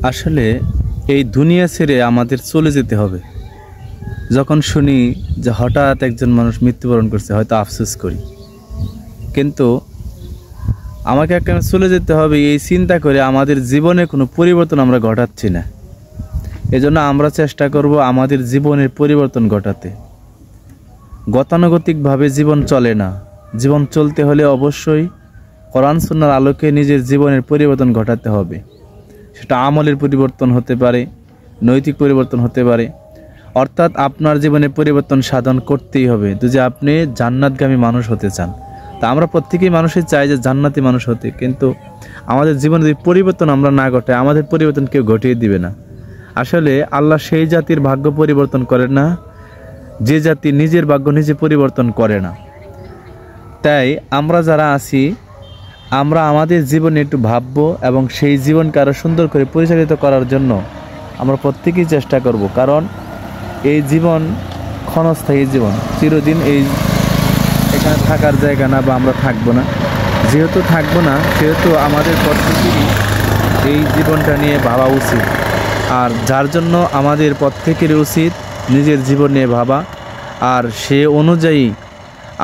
আসলে এই দুনিয়া ছেড়ে আমাদের চলে যেতে হবে। যখন শুনি যে হঠাৎ একজন মানুষ মৃত্যুবরণ করছে, হয়তো আফসোস করি, কিন্তু আমাকে একখানে চলে যেতে হবে এই চিন্তা করে আমাদের জীবনে কোনো পরিবর্তন আমরা ঘটাচ্ছি না। এজন্য আমরা চেষ্টা করব আমাদের জীবনের পরিবর্তন ঘটাতে। গতানুগতিকভাবে জীবন চলে না। জীবন চলতে হলে অবশ্যই কোরআন সুন্নাহর আলোকে নিজের জীবনের পরিবর্তন ঘটাতে হবে। সেটা আমলের পরিবর্তন হতে পারে, নৈতিক পরিবর্তন হতে পারে, অর্থাৎ আপনার জীবনে পরিবর্তন সাধন করতেই হবে যদি আপনি জান্নাতগামী মানুষ হতে চান। তা আমরা প্রত্যেকেই মানুষই চাই যে জান্নাতি মানুষ হতে, কিন্তু আমাদের জীবনে যদি পরিবর্তন আমরা না ঘটাই, আমাদের পরিবর্তন কেউ ঘটিয়ে দিবে না। আসলে আল্লাহ সেই জাতির ভাগ্য পরিবর্তন করেন না যে জাতি নিজের ভাগ্য নিজে পরিবর্তন করে না। তাই আমরা যারা আছি, আমরা আমাদের জীবনে একটু ভাববো এবং সেই জীবনকে আরও সুন্দর করে পরিচালিত করার জন্য আমরা প্রত্যেকেই চেষ্টা করব। কারণ এই জীবন ক্ষণস্থায়ী জীবন, চিরদিন এখানে থাকার জায়গা না, বা আমরা থাকবো না। যেহেতু থাকবো না, সেহেতু আমাদের প্রত্যেকেরই এই জীবনটা নিয়ে ভাবা উচিত। আর যার জন্য আমাদের প্রত্যেকেরই উচিত নিজের জীবন নিয়ে ভাবা, আর সে অনুযায়ী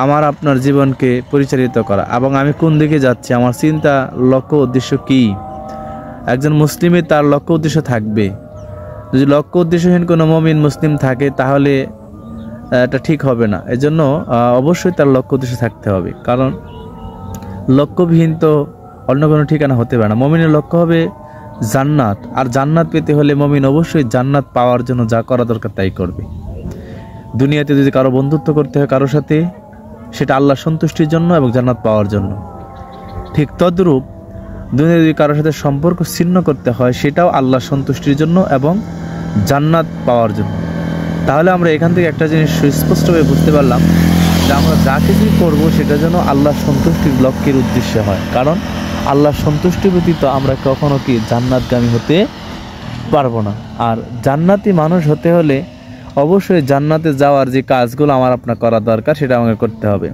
আমার আপনার জীবনকে পরিচালিত করা। এবং আমি কোন দিকে যাচ্ছি, আমার চিন্তা লক্ষ্য উদ্দেশ্য কী। একজন মুসলিমের তার লক্ষ্য উদ্দেশ্য থাকবে। যদি লক্ষ্য উদ্দেশ্যহীন কোনো মুমিন মুসলিম থাকে তাহলে এটা ঠিক হবে না। এজন্য অবশ্যই তার লক্ষ্য উদ্দেশ্য থাকতে হবে, কারণ লক্ষ্যবিহীন তো অন্য কোনো ঠিকানা হতে পারে না। মুমিনের লক্ষ্য হবে জান্নাত, আর জান্নাত পেতে হলে মুমিন অবশ্যই জান্নাত পাওয়ার জন্য যা করা দরকার তাই করবে। দুনিয়াতে যদি কারো বন্ধুত্ব করতে হয় কারোর সাথে, সেটা আল্লাহর সন্তুষ্টির জন্য এবং জান্নাত পাওয়ার জন্য। ঠিক তদ্রূপ দুনিয়াতে যদি কারোর সাথে সম্পর্ক ছিন্ন করতে হয়, সেটাও আল্লাহর সন্তুষ্টির জন্য এবং জান্নাত পাওয়ার জন্য। তাহলে আমরা এখান থেকে একটা জিনিস সুস্পষ্টভাবে বুঝতে পারলাম যে আমরা যা কিছুই করবো সেটা যেন আল্লাহর সন্তুষ্টির লক্ষ্যের উদ্দেশ্যে হয়। কারণ আল্লাহর সন্তুষ্টি ব্যতীত আমরা কখনো কি জান্নাতগামী হতে পারবো না। আর জান্নাতি মানুষ হতে হলে অবশ্যই জান্নাতে যাওয়ার যে কাজগুলো আমার আপনার করা দরকার, সেটা আমাকে করতে হবে।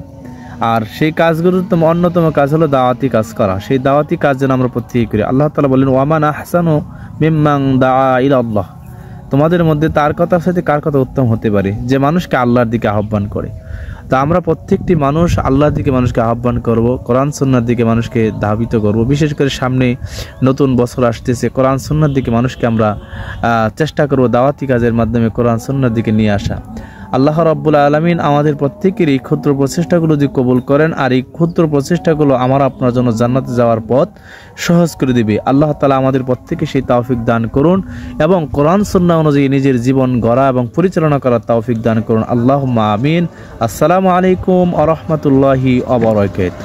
আর সেই কাজগুলোর অন্যতম কাজ হলো দাওয়াতি কাজ করা। সেই দাওয়াতি কাজ যেন আমরা প্রত্যেকেই করি। আল্লাহ তাআলা বলেন, ওয়ামান আহসানু মিম্মান দাআ ইলাল্লাহ। তোমাদের মধ্যে তার কথার সাথে কার কথা উত্তম হতে পারে, যে মানুষকে আল্লাহর দিকে আহ্বান করে। তা আমরা প্রত্যেকটি মানুষ আল্লাহর দিকে মানুষকে আহ্বান করব, কোরআন সুন্নাহর দিকে মানুষকে ধাবিত করব। বিশেষ করে সামনে নতুন বছর আসতেছে, কোরআন সুন্নাহর দিকে মানুষকে আমরা চেষ্টা করব দাওয়াতি কাজের মাধ্যমে কোরআন সুন্নাহর দিকে নিয়ে আসা। আল্লাহ রাব্বুল আলামিন আমাদের প্রত্যেকের এই ক্ষুদ্র প্রচেষ্টাগুলো যদি কবুল করেন, আর এই ক্ষুদ্র প্রচেষ্টাগুলো আমার আপনার জন্য জান্নাতে যাওয়ার পথ সহজ করে দিবে। আল্লাহ তাআলা আমাদের প্রত্যেকে সেই তৌফিক দান করুন এবং কোরআন সুন্নাহ অনুযায়ী নিজের জীবন গড়া এবং পরিচালনা করার তৌফিক দান করুন। আল্লাহুম্মা আমিন। আসসালামু আলাইকুম ওয়া রাহমাতুল্লাহি ওয়া বারাকাতুহু।